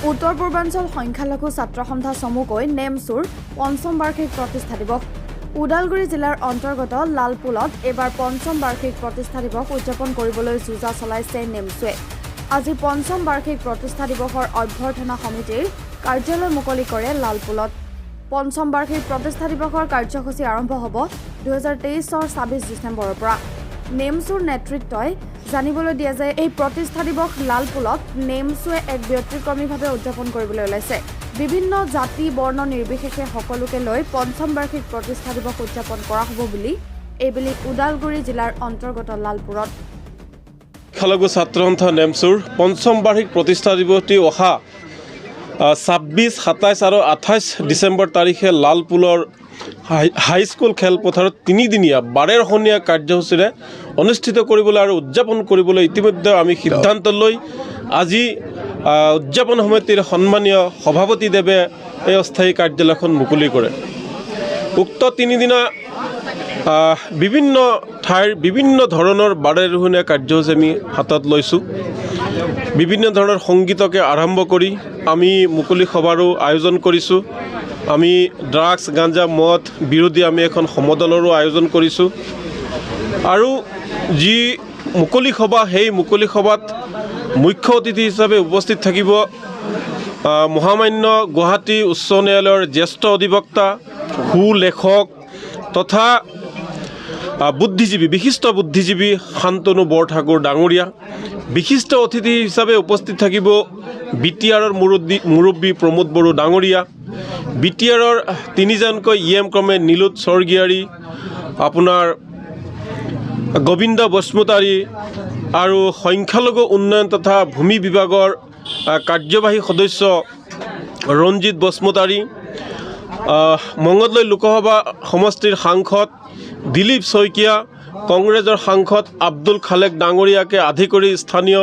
উত্তৰ পূৰ্বাঞ্চল সংখ্যালঘু ছাত্ৰ সন্থা চমুকৈ নেমচুৰ পঞ্চম বাৰ্ষিক প্ৰতিষ্ঠা দিৱস ওদালগুৰি জিলাৰ অন্তৰ্গত লালপুলত এবাৰ পঞ্চম বাৰ্ষিক প্ৰতিষ্ঠা দিৱস উদযাপন কৰিবলৈ যোজা চলাইছে নেমচুৱে আজি পঞ্চম বাৰ্ষিক প্ৰতিষ্ঠা দিৱসৰ অভ্যৰ্থনা সমিতিৰ কাৰ্যালয় মুকলি কৰে লালপুলত পঞ্চম বাৰ্ষিক প্ৰতিষ্ঠা দিৱসৰ কাৰ্যসূচী আৰম্ভ হ'ব 2023 26 ডিচেম্বৰৰ পৰা নেমচুৰ নেতৃত্বই জানিবলৈ দিয়া যে এই প্ৰতিষ্ঠা দিৱস লালপুলত নেমচুৱে এক ব্যতিক্ৰমীভাৱে উদযাপন কৰিবলৈ ওলাইছে বিভিন্ন জাতি বৰ্ণ নিৰ্বিশেষে সকলোকে লৈ পঞ্চম বাৰ্ষিক প্ৰতিষ্ঠা দিৱস উদযাপন কৰা হ'ব বুলি এইবেলি ওদালগুৰি জিলাৰ অন্তৰ্গত লালপুৰত সংখ্যালঘু ছাত্ৰ সন্থা নেমচুৰ পঞ্চম বাৰ্ষিক প্ৰতিষ্ঠা দিৱসটি অহা 26, 27 আৰু 28 ডিচেম্বৰ তাৰিখে লালপুলৰ হাইস্কুল খেলপথাৰত 3 দিনীয়া বাৰেৰহণীয়া কাৰ্যসূচীৰে অনুষ্ঠিত কৰিবলৈ আৰু উদযাপন কৰিবলৈ ইতিমধ্যে আমি সিদ্ধান্ত লৈ আজি উদযাপন সমিতিৰ সন্মানীয় সভাপতিদেৱে এই অস্থায়ী কাৰ্যালয়খন মুকলি কৰে উক্ত 3 দিনা বিভিন্ন ঠাইৰ বিভিন্ন ধৰণৰ বাৰেৰহণীয়া কাৰ্যসূচী আমি হাতত লৈছোঁ বিভিন্ন ধৰণৰ সংগীতকে আৰম্ভ কৰি আমি মুকলি সভাৰো আয়োজন কৰিছোঁ আমি ড্ৰাগছ গাঞ্জা মদ বিৰোধী আমি এখন সমদলৰো আয়োজন কৰিছোঁ আৰু যি মুকলি সভা সেই মুকলি সভাত মুখ্য অতিথি হিচাপে উপস্থিত থাকিব মহামান্য গুৱাহাটী উচ্চ ন্যায়ালয়ৰ জ্যেষ্ঠ অধিবক্তা সুলেখক তথা বুদ্ধিজীৱী বিশিষ্ট বুদ্ধিজীৱী শান্তনু বৰঠাকুৰ ডাঙৰীয়া বিশিষ্ট অতিথি হিচাপে উপস্থিত থাকিব বিটিআৰৰ মুৰব্বী প্ৰমোদ বড়ো ডাঙৰীয়া বিটিআৰৰ 3জনকৈ ইএম ক্ৰমে নীলোৎ স্বৰ্গীয়াৰী আপোনাৰ গোবিন্দ বসুমতাৰী আৰু সংখ্যালঘু উন্নয়ন তথা ভূমি বিভাগৰ কাৰ্যবাহী সদস্য ৰঞ্জিত বসুমতাৰী মঙলদৈ লোকসভা সমষ্টিৰ সাংসদ দিলীপ শইকীয়া কংগ্ৰেছৰ সাংসদ আব্দুল খালেক ডাঙৰীয়াকে আদি কৰি স্থানীয়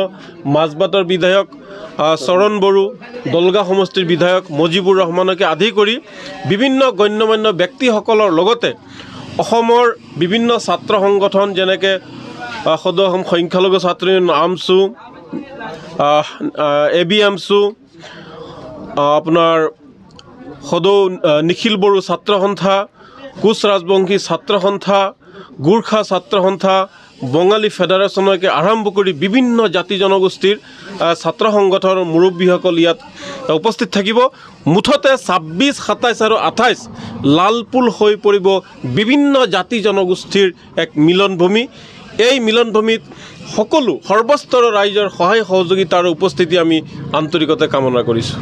মাজবাটৰ বিধায়ক চৰণ বড়ো দলগা সমষ্টিৰ বিধায়ক মজিবুৰ ৰহমানকে আদি কৰি বিভিন্ন গণ্যমান্য ব্যক্তিসকলৰ লগতে অসমৰ বিভিন্ন ছাত্ৰ সংগঠন যেনেকৈ সদৌ অসম সংখ্যালঘু ছাত্ৰ আমচু ABAMচু আপোনাৰ সদৌ নিখিল বড়ো ছাত্ৰ সন্থা কোচ ৰাজবংশী ছাত্ৰ সন্থা গোৰ্খা ছাত্ৰ সন্থা বঙালী ফেডাৰেশ্যনকে আৰম্ভ কৰি বিভিন্ন জাতি জনগোষ্ঠীৰ ছাত্ৰ সংগঠনৰ মুৰব্বীসকল ইয়াত উপস্থিত থাকিব মুঠতে 26, 27 আৰু 28 লালপুল হৈ পৰিব বিভিন্ন জাতি জনগোষ্ঠীৰ এক মিলনভূমি এই মিলনভূমিত সকলো সৰ্বস্তৰৰ ৰাইজৰ সহায় সহযোগিতাৰ উপস্থিতি আমি আন্তৰিকতে কামনা কৰিছোঁ।